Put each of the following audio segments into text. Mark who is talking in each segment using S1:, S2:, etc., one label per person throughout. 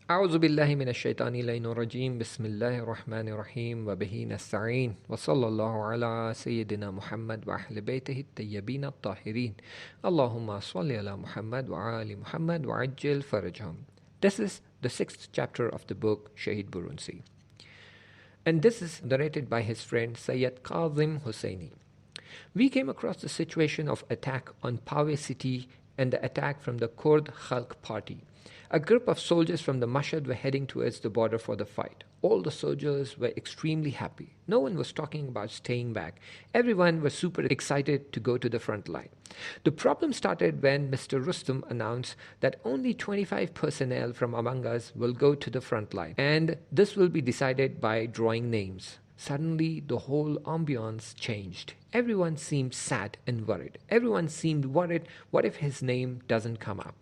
S1: أعوذ بالله من الشيطان اللعين الرجيم بسم الله الرحمن الرحيم وبه نستعين وصلى الله على سيدنا محمد وأهل بيته الطيبين الطاهرين اللهم صل على محمد وآل محمد وعجل فرجهم. This is the 6th chapter of the book Sheikh Borunsi, and this is narrated by his friend Sayyid Kazim Hussaini. We came across the situation of attack on Pawe city and the attack from the Kurd Khalq party. A group of soldiers from the Mashhad were heading towards the border for the fight. All the soldiers were extremely happy. No one was talking about staying back. Everyone was super excited to go to the front line. The problem started when Mr. Rustam announced that only 25 personnel from among us will go to the front line, and this will be decided by drawing names. Suddenly, the whole ambiance changed. Everyone seemed sad and worried. Everyone seemed worried, what if his name doesn't come up?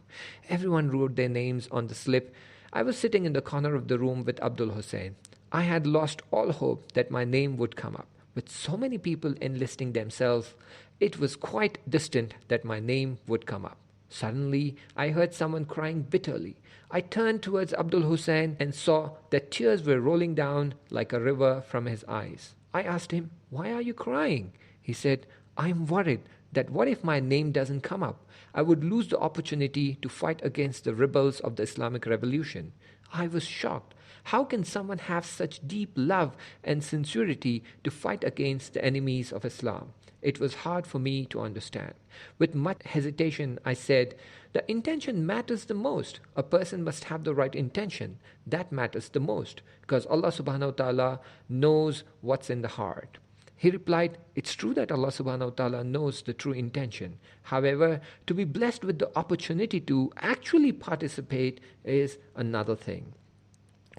S1: Everyone wrote their names on the slip. I was sitting in the corner of the room with Abdul Hussain. I had lost all hope that my name would come up. With so many people enlisting themselves, it was quite distant that my name would come up. Suddenly, I heard someone crying bitterly. I turned towards Abdul Hussain and saw that tears were rolling down like a river from his eyes. I asked him, "Why are you crying?" He said, "I'm worried that what if my name doesn't come up? I would lose the opportunity to fight against the rebels of the Islamic Revolution." I was shocked. How can someone have such deep love and sincerity to fight against the enemies of Islam? It was hard for me to understand. With much hesitation, I said, "The intention matters the most. A person must have the right intention. That matters the most, because Allah subhanahu wa ta'ala knows what's in the heart." He replied, "It's true that Allah subhanahu wa ta'ala knows the true intention. However, to be blessed with the opportunity to actually participate is another thing."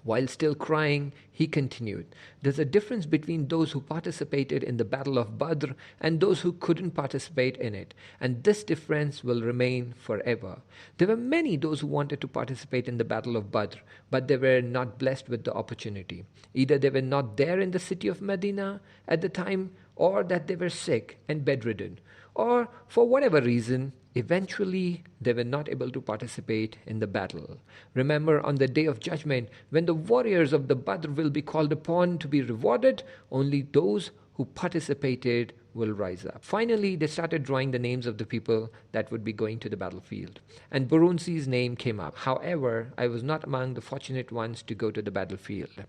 S1: While still crying, he continued, "There's a difference between those who participated in the Battle of Badr and those who couldn't participate in it, and this difference will remain forever. There were many those who wanted to participate in the Battle of Badr, but they were not blessed with the opportunity. Either they were not there in the city of Medina at the time, or that they were sick and bedridden, or for whatever reason, eventually they were not able to participate in the battle. Remember, on the day of judgment, when the warriors of the Badr will be called upon to be rewarded, only those who participated will rise up." Finally, they started drawing the names of the people that would be going to the battlefield, and Borunsi's name came up. However, I was not among the fortunate ones to go to the battlefield.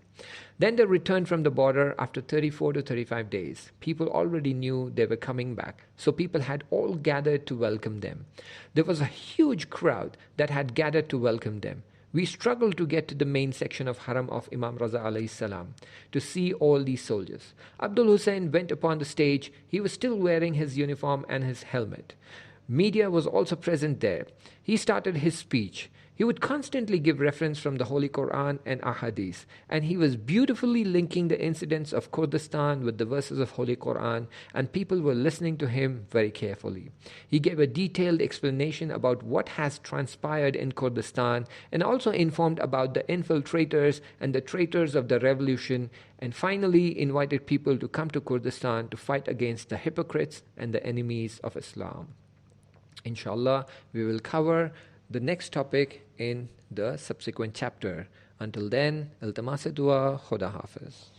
S1: Then they returned from the border after 34 to 35 days. People already knew they were coming back, so people had all gathered to welcome them. There was a huge crowd that had gathered to welcome them. We struggled to get to the main section of Haram of Imam Raza alayhi salam to see all these soldiers. Abdul Hussain went upon the stage. He was still wearing his uniform and his helmet. Media was also present there. He started his speech. He would constantly give reference from the Holy Quran and Ahadith, and he was beautifully linking the incidents of Kurdistan with the verses of Holy Quran, and people were listening to him very carefully. He gave a detailed explanation about what has transpired in Kurdistan, and also informed about the infiltrators and the traitors of the revolution, and finally invited people to come to Kurdistan to fight against the hypocrites and the enemies of Islam. Inshallah, we will cover the next topic in the subsequent chapter. Until then, iltimas dua, Khuda Hafiz.